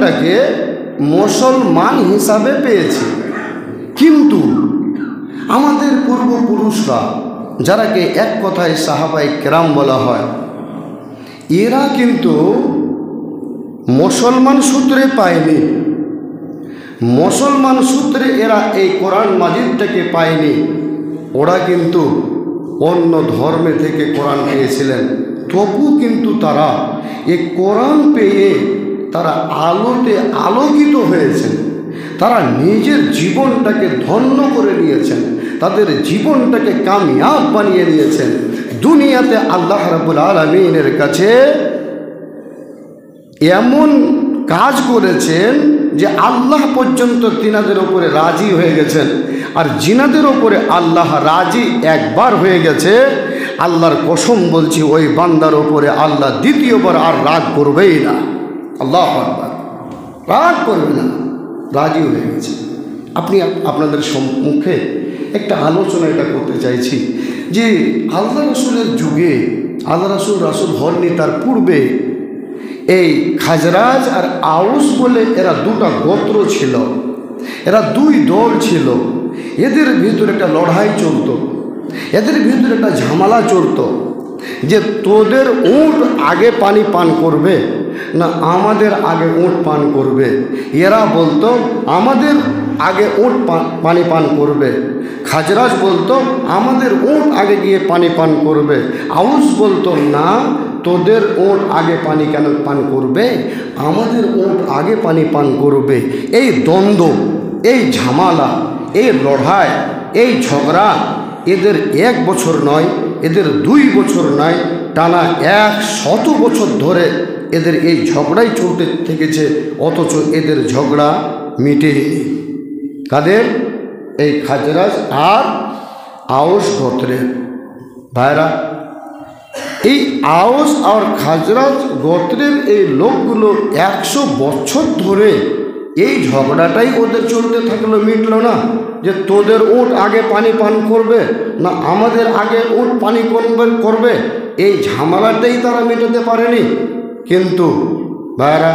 কোরআনটাকে মুসলমান হিসাবে পেয়েছি। কিন্তু আমাদের পূর্বপুরুষরা, যারাকে এক কথায় সাহাবায়ে কেরাম বলা হয়, এরা কিন্তু মুসলমান সূত্রে পায়নি। মুসলমান সূত্রে এরা এই কোরআন মাজিদটাকে পায়নি। ওরা কিন্তু অন্য ধর্মে থেকে কোরআন পেয়েছিলেন। তবু কিন্তু তারা এই কোরআন পেয়ে তারা আলোতে আলোকিত হয়েছেন। তারা নিজের জীবনটাকে ধন্য করে নিয়েছেন, তাদের জীবনটাকে কামিয়াব বানিয়ে নিয়েছেন। দুনিয়াতে আল্লাহ রাব্বুল আলামিনের কাছে এমন কাজ করেছেন যে আল্লাহ পর্যন্ত তিনাদের ওপরে রাজি হয়ে গেছেন। আর জিনাদের ওপরে আল্লাহ রাজি একবার হয়ে গেছে, আল্লাহর কসম বলছি ওই বান্দার ওপরে আল্লাহ দ্বিতীয়বার আর রাগ করবেই না। আল্লাহু আকবার, রাগ করবে না, রাজি হয়ে গেছে। আপনাদের সম্মুখে একটা আলোচনা এটা করতে চাইছি যে আল্লাহ রাসূলের যুগে আল্লাহ রাসূল হননি, তার পূর্বে এই খাজরাজ আর আউস বলে এরা দুটা গোত্র ছিল, এরা দুই দল ছিল। এদের ভিতরে একটা লড়াই চলত, এদের ভিতরে একটা ঝামেলা চলত যে তোদের উট আগে পানি পান করবে না আমাদের আগে উট পান করবে। এরা বলতো আমাদের আগে উট পানি পান করবে। খাজরাজ বলতো আমাদের উট আগে গিয়ে পানি পান করবে। আউস বলতো না, তোদের উট আগে পানি কেন পান করবে, আমাদের উট আগে পানি পান করবে। এই দ্বন্দ্ব, এই ঝামেলা, এই লড়াই, এই ঝগড়া এদের 1 বছর নয়, এদের 2 বছর নয়, টানা 100 বছর ধরে এদের এই ঝগড়াই চলতে থেকেছে। অথচ এদের ঝগড়া মিটেনি। কাদের? এই খাজরাজ আর আউস গোত্রের ভাইরা। এই আউস আর খাজরাজ গোত্রের এই লোকগুলো 100 বছর ধরে এই ঝগড়াটাই ওদের চলতে থাকলো, মিটলো না। যে তোদের উট আগে পানি পান করবে না আমাদের আগে উট পানি করবে, এই ঝামেলাটাই তারা মেটাতে পারেনি। কিন্তু ভাইরা,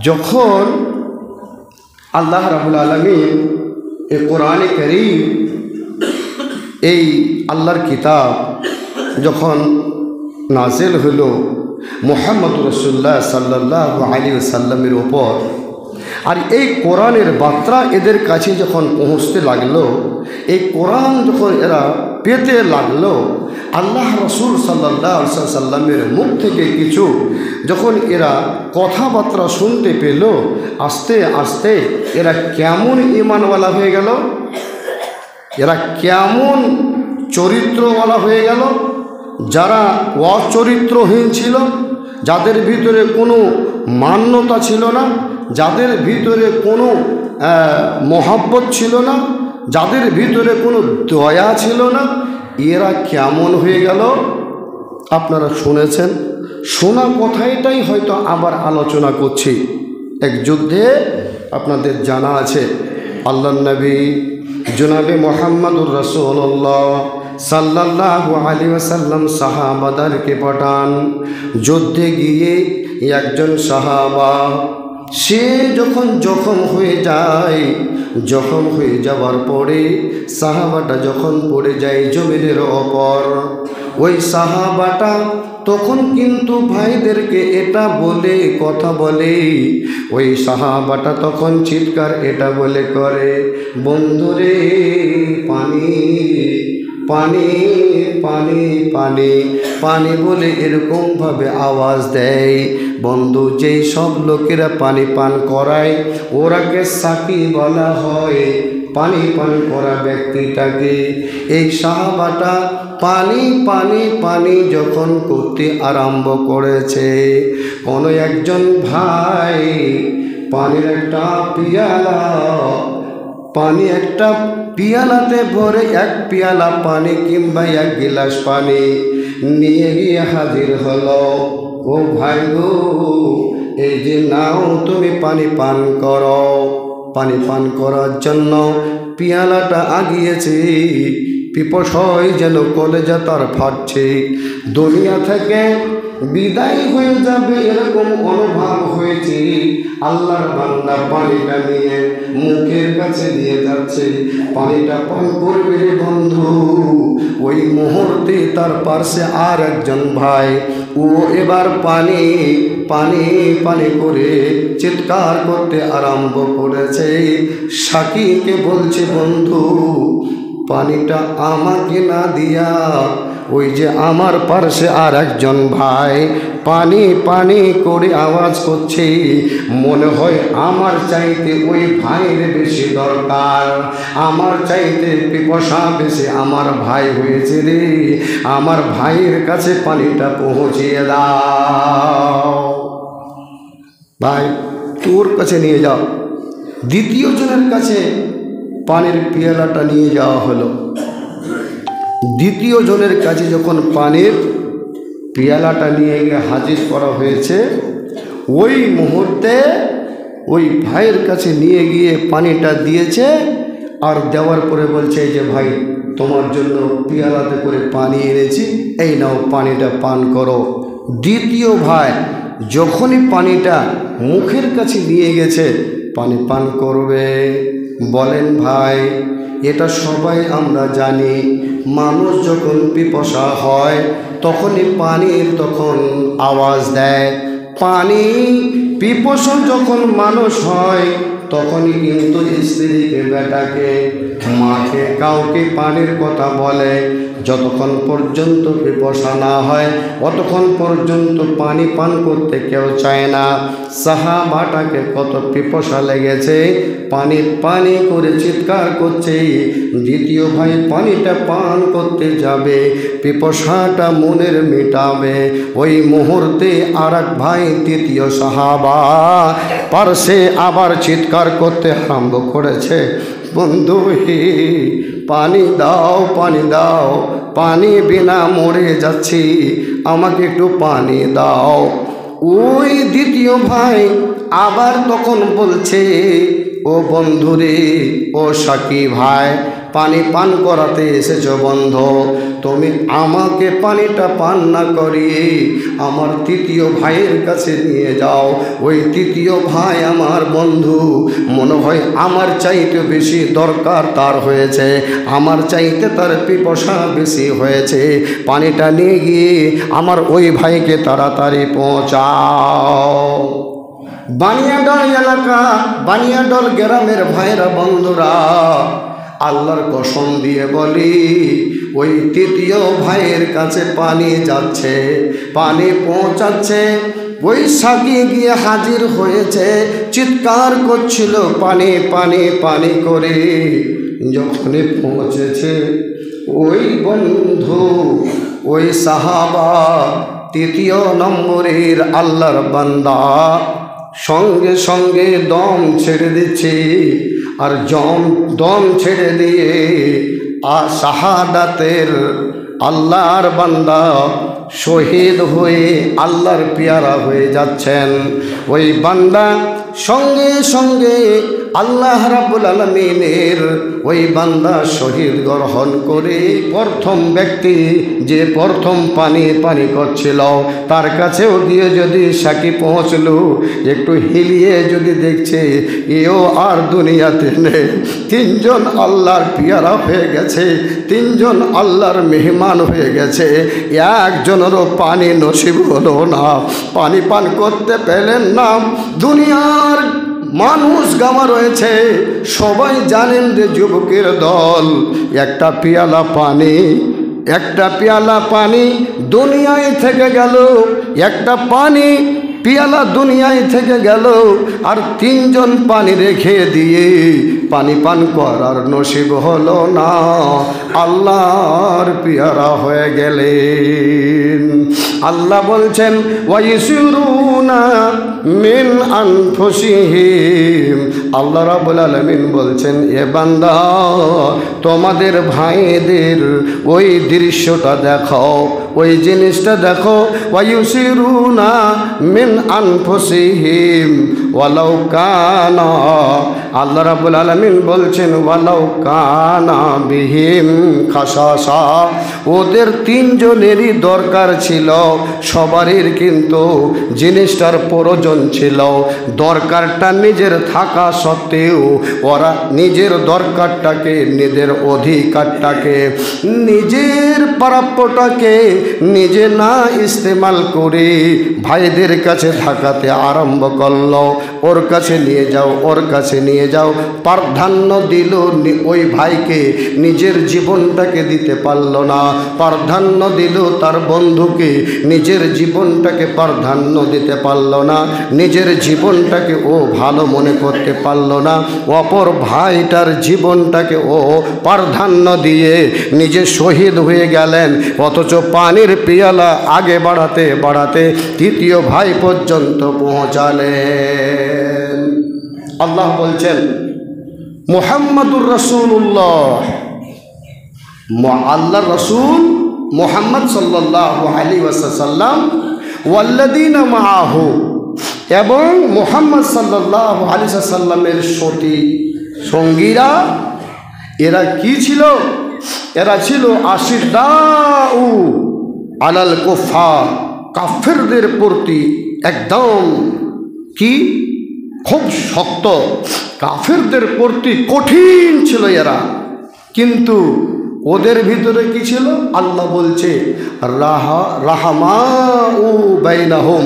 যখন আল্লাহ রাব্বুল আলামিন এই কোরআনে কারীম, এই আল্লাহর কিতাব যখন নাজিল হলো মুহাম্মদ রাসূলুল্লাহ সাল্লাল্লাহু আলাইহি ওয়াসাল্লামের ওপর, আর এই কোরআনের বার্তা এদের কাছে যখন পৌঁছতে লাগলো, এই কোরআন যখন এরা পেতে লাগলো, আল্লাহ রাসূল সাল্লাল্লাহু আলাইহি ওয়াসাল্লামের মুখ থেকে কিছু যখন এরা কথাবার্তা শুনতে পেল, আস্তে আস্তে এরা কেমন ঈমানওয়ালা হয়ে গেল, এরা কেমন চরিত্রওয়ালা হয়ে গেল। যারা অচরিত্রহীন ছিল, যাদের ভিতরে কোনো মান্যতা ছিল না, যাদের ভিতরে কোনো মহব্বত ছিল না, যাদের ভিতরে কোনো দয়া ছিল না, এরা কেমন হয়ে গেল আপনারা শুনেছেন। শোনা কথাটাই হয়তো আবার আলোচনা করছি। এক যুদ্ধে আপনাদের জানা আছে আল্লাহর নবী জনাবে মুহাম্মদুর রাসূলুল্লাহ সাল্লাল্লাহু আলাইহি ওয়াসাল্লাম সাহাবাদেরকে পাঠান। যুদ্ধে গিয়ে একজন সাহাবা, সে যখন জখম হয়ে যায়, জখম হয়ে যাওয়ার পরে সাহাবাটা যখন পড়ে যায় জমিনের ওপর, ওই সাহাবাটা তখন কিন্তু ভাইদেরকে এটা বলে কথা বলে, ওই সাহাবাটা তখন চিৎকার এটা বলে করে, বন্ধুরে পানি পানি পানি পানি পানি বলে এরকমভাবে আওয়াজ দেয়। বন্ধু, যেই সব লোকেরা পানি পান করায় ওরাকে সাকি বলা হয়, পানি পান করা ব্যক্তিটাকে। এই সাহাবাটা পানি পানি পানি যখন করতে আরম্ভ করেছে, কোনো একজন ভাই পানির একটা পিয়ালা, পানি একটা পিয়ালাতে ভরে 1 পিয়ালা পানি কিংবা 1 গিলাস পানি নিয়ে গিয়ে হাজির হলো। ও ভাই গো, এই যে নাও তুমি পানি পান করো। পানি পান করার জন্য পিয়ালাটা আগিয়েছে, পিপাসায় যেন কলেজা তার ফাটছে। দুনিয়া থেকে বিদায় হয়ে যাবে এরকম অনুভব হয়েছে। আল্লাহর বান্দা পানিটা নিয়ে মুখের কাছে নিয়ে যাচ্ছে, পানিটা পান করবে রে বন্ধু। ওই মুহূর্তে তার পাশে আর একজন ভাই, ও এবার পানি পানি পানি করে চিৎকার করতে আরম্ভ করেছে। সাকিকে বলছে, বন্ধু পানিটা আমাকে না দিয়া ওই যে আমার পাশে আর একজন ভাই পানি পানি করে আওয়াজ করছে, মনে হয় আমার চাইতে ওই ভাইয়ের বেশি দরকার, আমার চাইতে পিপাসা বেশি আমার ভাই হয়েছে রে, আমার ভাইয়ের কাছে পানিটা পৌঁছিয়ে দাও। ভাই তোর কাছে নিয়ে যাও। দ্বিতীয় জনের কাছে পানির পেয়ালাটা নিয়ে যাওয়া হলো। দ্বিতীয় জনের কাছে যখন পানির পেয়ালাটা নিয়ে গিয়ে হাজির করা হয়েছে, ওই মুহূর্তে ওই ভাইয়ের কাছে নিয়ে গিয়ে পানিটা দিয়েছে। আর দেওয়ার পরে বলছে, যে ভাই তোমার জন্য পেয়ালাতে করে পানি এনেছি, এই নাও পানিটা পান করো। দ্বিতীয় ভাই যখনই পানিটা মুখের কাছে নিয়ে গেছে, পানি পান করবে। বলেন ভাই, এটা সবাই আমরা জানি, মানুষ যখন পিপাসা হয় তখনই পানির তখন আওয়াজ দেয়। পানি পিপাসা যখন মানুষ হয় তখনই কিন্তু স্ত্রীকে, বেটাকে, মাকে, কাউকে পানির কথা বলে। যতক্ষণ পর্যন্ত পিপাসা না হয় অতক্ষণ পর্যন্ত পানি পান করতে কেউ চায় না। সাহাবাটাকে কত পিপাসা লেগেছে, পানি পানি করে চিৎকার করছে। দ্বিতীয় ভাই পানিটা পান করতে যাবে, পিপাসাটা মনের মেটাবে। ওই মুহূর্তে আর এক ভাই তৃতীয় সাহাবা পারসে আবার চিৎকার করতে আরম্ভ করেছে, বন্ধু হে পানি দাও, পানি দাও, পানি বিনা মরে যাচ্ছি, আমাকে একটু পানি দাও। ওই দ্বিতীয় ভাই আবার তখন বলছে, ও বন্ধুরে, ও সাকি ভাই, পানি পান করাতে এসেছো বন্ধু, তুমি আমাকে পানিটা পান না করিয়ে আমার তৃতীয় ভাইয়ের কাছে নিয়ে যাও। ওই তৃতীয় ভাই আমার বন্ধু, মনে হয় আমার চাইতে বেশি দরকার তার হয়েছে, আমার চাইতে তার পিপাসা বেশি হয়েছে, পানিটা নিয়ে গিয়ে আমার ওই ভাইকে তাড়াতাড়ি পৌঁছাও। বানিয়াডল এলাকা, বানিয়াডল গ্রামের ভাইরা বন্ধুরা, আল্লাহর কসম দিয়ে বলি, ওই তৃতীয় ভাইয়ের কাছে পানি যাচ্ছে, পানি পৌঁছাচ্ছে। ওই সাকি গিয়ে হাজির হয়েছে, চিৎকার করছিল পানি পানি পানি করে। যখনই পৌঁছেছে ওই বন্ধু, ওই সাহাবা, তৃতীয় নম্বরের আল্লাহর বান্দা সঙ্গে সঙ্গে দম ছেড়ে দিচ্ছে। আর দম ছেড়ে দিয়ে আর শাহাদাতের আল্লাহর বান্দা শহীদ হয়ে আল্লাহর পেয়ারা হয়ে যাচ্ছেন। ওই বান্দা সঙ্গে সঙ্গে আল্লাহ রাব্বুল আলামিনের ওই বান্দা শহীদ গ্রহণ করে প্রথম ব্যক্তি যে প্রথম পানি পানি করছিল তার কাছেও গিয়ে যদি সাকি পৌঁছলো, একটু হিলিয়ে যদি দেখছে এও আর দুনিয়াতে নেই, তিনজন আল্লাহর পেয়ারা হয়ে গেছে, তিনজন আল্লাহর মেহমান হয়ে গেছে, একজনেরও পানি নসিব হলো না, পানি পান করতে পেলেন না। দুনিয়ার মানুষ গামা রয়েছে, সবাই জানেন যে যুবকের দল একটা পেয়ালা পানি, একটা পেয়ালা পানি দুনিয়ায় থেকে গেল, একটা পানি পেয়ালা দুনিয়ায় থেকে গেল, আর তিনজন পানি রেখে দিয়ে পানি পান করার নসিব হলো না, আল্লাহর পেয়ারা হয়ে গেলেন। আল্লাহ বলছেন ওয়াইসিরুনা মিন আনফুসিহিম, আল্লাহ রাব্বুল আলামিন বলছেন এ বান্দা তোমাদের ভাইদের ওই দৃশ্যটা দেখাও, ওই জিনিসটা দেখো, ওয়ায়ুসিরুনা মিন আনফুসিহিম ওয়ালাউ কানা, আল্লাহ রাব্বুল আলামিন বলছেন ওয়ালাউ কানা বিহিম খাসাসা, ওদের তিনজনেরই দরকার ছিল, সবারই কিন্তু জিনিসটার প্রয়োজন ছিল। দরকারটা নিজের থাকা সত্ত্বেও ওরা নিজের দরকারটাকে, নিজের অধিকারটাকে, নিজের প্রাপ্যটাকে নিজে না ইস্তেমাল করে ভাইদের কাছে থাকাতে আরম্ভ করলো। ওর কাছে নিয়ে যাও, ওর কাছে নিয়ে যাও, প্রাধান্য দিল ওই ভাইকে, নিজের জীবনটাকে দিতে পারল না। প্রাধান্য দিল তার বন্ধুকে, নিজের জীবনটাকে প্রাধান্য দিতে পারল না। নিজের জীবনটাকে ও ভালো মনে করতে পারল না, অপর ভাইটার জীবনটাকে ও প্রাধান্য দিয়ে নিজে শহীদ হয়ে গেলেন। অথচ পানির পিয়ালা আগে বাড়াতে বাড়াতে তৃতীয় ভাই পর্যন্ত পৌঁছালেন। আল্লাহ বলছেন মুহাম্মাদুর রাসূলুল্লাহ, আল্লাহর রাসূল মুহাম্মদ সাল্লাল্লাহু আলাইহি ওয়াসাল্লাম, ওয়াল্লাযীনা মাআহু, এবং মুহাম্মদ সাল্লাল্লাহু আলাইহি ওয়াসাল্লামের সঙ্গীরা, এরা কি ছিল? এরা ছিল আশিদ্দাউ আলাল কুফার, কাফেরদের প্রতি একদম কি খুব শক্ত, কাফেরদের প্রতি কঠিন ছিল এরা। কিন্তু ওদের ভিতরে কি ছিল? আল্লাহ বলছে রাহমাউ বাইনাহুম,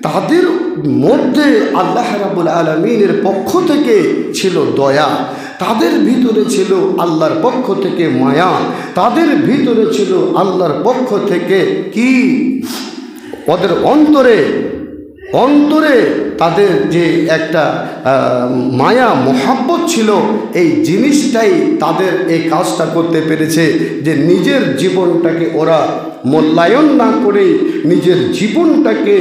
তাদের মধ্যে আল্লাহ রাব্বুল আলামিনের পক্ষ থেকে ছিল দয়া, তাদের ভিতরে ছিল আল্লাহর পক্ষ থেকে মায়া, তাদের ভিতরে ছিল আল্লাহর পক্ষ থেকে কি, ওদের অন্তরে অন্তরে তাদের যে একটা মায়া মোহাব্বত ছিল, এই জিনিসটাই তাদের এই কাজটা করতে পেরেছে যে নিজের জীবনটাকে ওরা মূল্যায়ন না করে, নিজের জীবনটাকে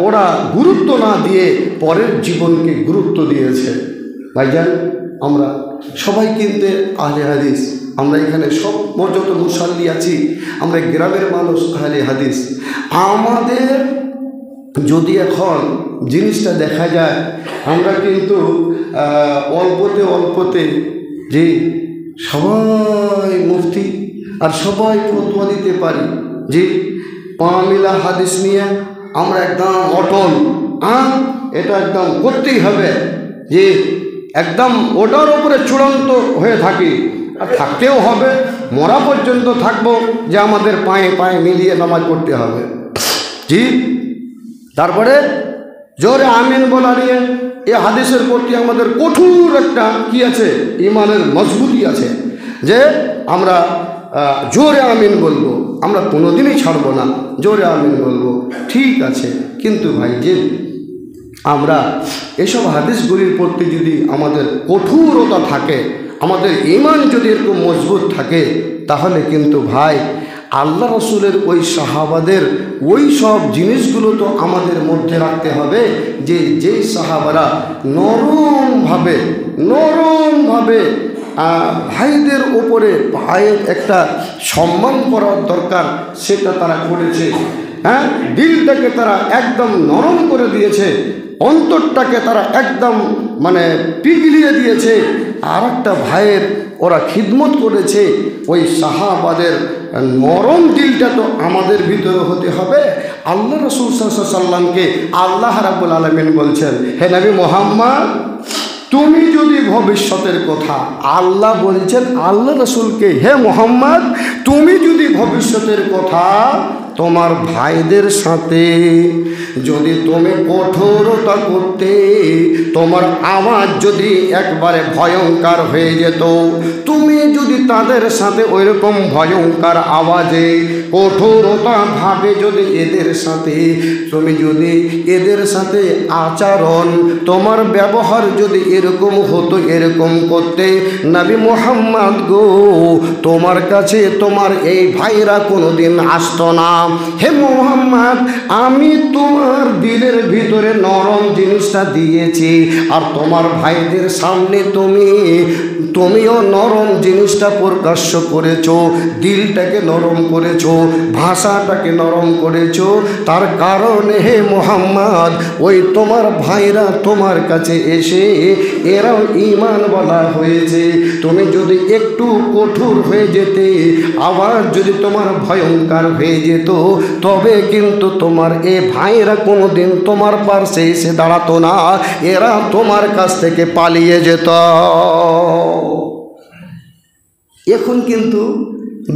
ওরা গুরুত্ব না দিয়ে পরের জীবনকে গুরুত্ব দিয়েছে। ভাইজান, আমরা সবাই কিন্তু আহলে হাদিস, আমরা এখানে সব যত মুসাল্লি আছি, আমরা গ্রামের মানুষ আহলে হাদিস। আমাদের যদি এখন জিনিসটা দেখা যায়, আমরা কিন্তু অল্পতে অল্পতে যে সবাই মুফতি আর সবাই ফতোয়া দিতে পারি, যে পামিলা হাদিস নিয়ে আমরা একদম অটল, এটা একদম করতেই হবে, যে একদম ওটার উপরে চূড়ান্ত হয়ে থাকি, আর থাকতেও হবে, মরা পর্যন্ত থাকবো, যে আমাদের পায়ে পায়ে মিলিয়ে নামাজ পড়তে হবে। জি, তারপরে জোরে আমিন বলা নিয়ে এই হাদিসের প্রতি আমাদের কঠোর একটা কি আছে, ইমানের মজবুতি আছে, যে আমরা জোরে আমিন বলবো, আমরা কোনোদিনই ছাড়বো না, জোরে আমিন বলবো, ঠিক আছে। কিন্তু ভাই, যে আমরা এসব হাদিসগুলির প্রতি যদি আমাদের কঠোরতা থাকে, আমাদের ঈমান যদি এরকম মজবুত থাকে, তাহলে কিন্তু ভাই আল্লাহ রসুলের ওই সাহাবাদের ওই সব জিনিসগুলো তো আমাদের মধ্যে রাখতে হবে, যে যেই সাহাবারা নরমভাবে ভাইদের ওপরে ভাইয়ের একটা সম্মান করার দরকার, সেটা তারা করেছে। হ্যাঁ, দিলটাকে তারা একদম নরম করে দিয়েছে, অন্তরটাকে তারা একদম পিঘলিয়ে দিয়েছে, আর একটা ভাইয়ের ওরা খিদমত করেছে। ওই সাহাবাদের নরম দিলটা তো আমাদের ভিতরে হতে হবে। আল্লাহ রাসূল সাল্লাল্লাহু আলাইহি ওয়াসাল্লামকে আল্লাহ রাব্বুল আলামিন বলছেন, হে নবী মুহাম্মদ, তুমি যদি ভবিষ্যতের কথা, আল্লাহ বলছেন আল্লাহ রাসূলকে, হে মুহাম্মদ, তুমি যদি ভবিষ্যতের কথা তোমার ভাইদের সাথে যদি তুমি কঠোরতা করতে, তোমার আওয়াজ যদি একবারে ভয়ঙ্কর হয়ে যেত, তুমি যদি তাদের সাথে ওইরকম ভয়ঙ্কর আওয়াজে কঠোরতা ভাবে যদি এদের সাথে তুমি যদি এদের সাথে আচরণ, তোমার ব্যবহার যদি এরকম হতো, এরকম করতে, নবী মুহাম্মদ গো, তোমার কাছে তোমার এই ভাইরা কোনোদিন আসতো না। হে মুহাম্মদ, আমি তোমার দিলের ভিতরে নরম জিনিসটা দিয়েছি, আর তোমার ভাইদের সামনে তুমিও নরম জিনিসটা প্রকাশ্য করেছো, দিলটাকে নরম করেছো, ভাষাটাকে নরম করেছো। তার কারণে হে মুহাম্মদ, ওই তোমার ভাইরা তোমার কাছে এসে এরাও ঈমান বলা হয়েছে। তুমি যদি একটু কঠোর হয়ে যেতে, আবার যদি তোমার ভয়ঙ্কর হয়ে যেত, তবে কিন্তু তোমার এ ভাইরা কোনোদিন তোমার পাশে এসে দাঁড়াতো না, এরা তোমার কাছ থেকে পালিয়ে যেত। এখন কিন্তু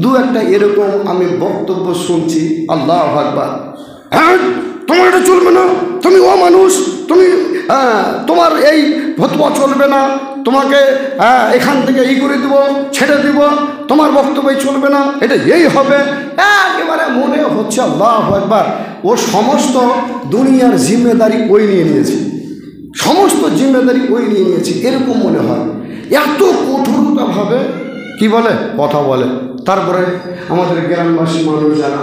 দু একটা এরকম আমি বক্তব্য শুনছি, আল্লাহু আকবার, হ্যাঁ তোমার এটা চলবে না, তুমি ও মানুষ, তুমি তোমার এই ফতোয়া চলবে না, তোমাকে এখান থেকে ই করে দিব, ছেড়ে দিব, তোমার বক্তব্যই চলবে না, এটা এই হবে। একেবারে মনে হচ্ছে আল্লাহু আকবার, ও সমস্ত দুনিয়ার জিম্মেদারি ওই নিয়ে নিয়েছে, সমস্ত জিম্মেদারি ওই নিয়ে নিয়েছে, এরকম মনে হয়। এত কঠোরতাভাবে কি বলে কথা বলে। তারপরে আমাদের গ্রামবাসী মানুষ আর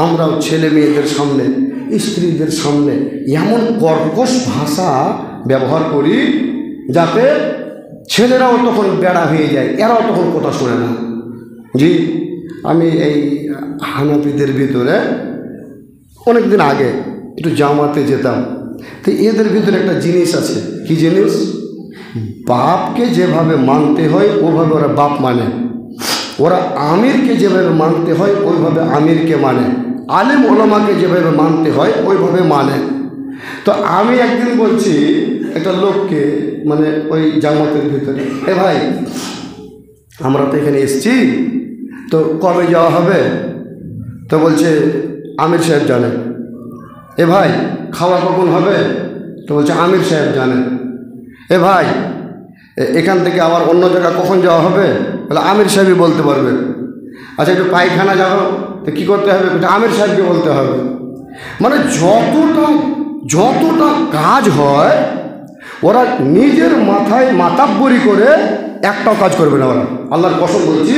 আমরাও ছেলে মেয়েদের সামনে, স্ত্রীদের সামনে এমন কর্কশ ভাষা ব্যবহার করি যাতে ছেলেরাও তখন বেড়া হয়ে যায়, এরাও তখন কথা শোনে না। জি, আমি এই হানাফিদের ভিতরে অনেক দিন আগে একটু জামাতে যেতাম, তো এদের ভিতরে একটা জিনিস আছে। কি জিনিস? বাপকে যেভাবে মানতে হয় ওভাবে ওরা বাপ মানে, ওরা আমিরকে যেভাবে মানতে হয় ওইভাবে আমিরকে মানে, আলেম ওলামাকে যেভাবে মানতে হয় ওইভাবে মানে। তো আমি একদিন বলছি একটা লোককে, মানে ওই জামাতের ভিতরে, এ ভাই আমরা তো এখানে এসছি, তো কবে যাওয়া হবে? তো বলছে আমির সাহেব জানে। এ ভাই খাওয়া কখন হবে? তো বলছে আমির সাহেব জানে। এ ভাই এখান থেকে আবার অন্য জায়গায় কখন যাওয়া হবে? বলে আমির সাহেবই বলতে পারবে। আচ্ছা একটু পায়খানা যাবো, তো কী করতে হবে? আমির সাহেবকে বলতে হবে। মানে যতটা কাজ হয় ওরা নিজের মাথায় মাতাব্বরি করে একটাও কাজ করবে না ওরা। আল্লাহর কসম বলছি,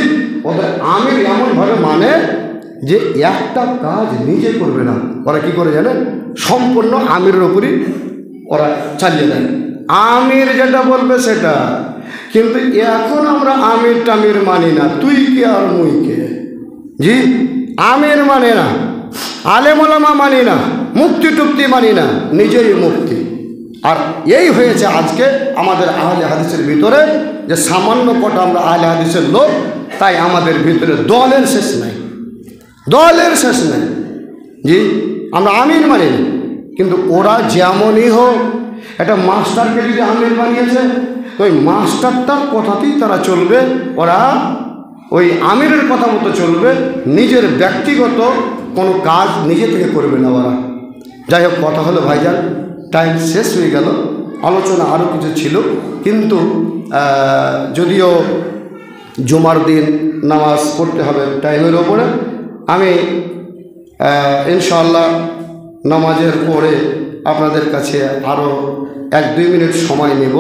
ওদের আমির এমনভাবে মানে যে একটা কাজ নিজে করবে না। ওরা কি করে জানে? সম্পূর্ণ আমিরের ওপরই ওরা চালিয়ে দেয়, আমির যেটা বলবে সেটা। কিন্তু এখন আমরা আমির টামির মানি না, তুই কে আর মুই কে। জি, আমির মানে না, আলেম ওলামা মানি না, মুক্তি টুক্তি মানি না, নিজেরই মুক্তি। আর এই হয়েছে আজকে আমাদের আহলে হাদিসের ভিতরে, যে সামান্য কটা আমরা আহলে হাদিসের লোক, তাই আমাদের ভিতরে দলের শেষ নাই, দলের শেষ নাই। জি, আমরা আমির মানি না, কিন্তু ওরা যেমনই হোক, একটা মাস্টারকে যদি আমির বানিয়েছে, তো ওই মাস্টারটার কথাতেই তারা চলবে, ওরা ওই আমিরের কথা মতো চলবে, নিজের ব্যক্তিগত কোনো কাজ নিজে থেকে করবে না ওরা। যাই হোক, কথা হলো ভাইজান, টাইম শেষ হয়ে গেল, আলোচনা আরও কিছু ছিল, কিন্তু যদিও জুমার দিন নামাজ পড়তে হবে টাইমের ওপরে, আমি ইনশাআল্লাহ নামাজের পরে আপনাদের কাছে আরও 1-2 মিনিট সময় নেব।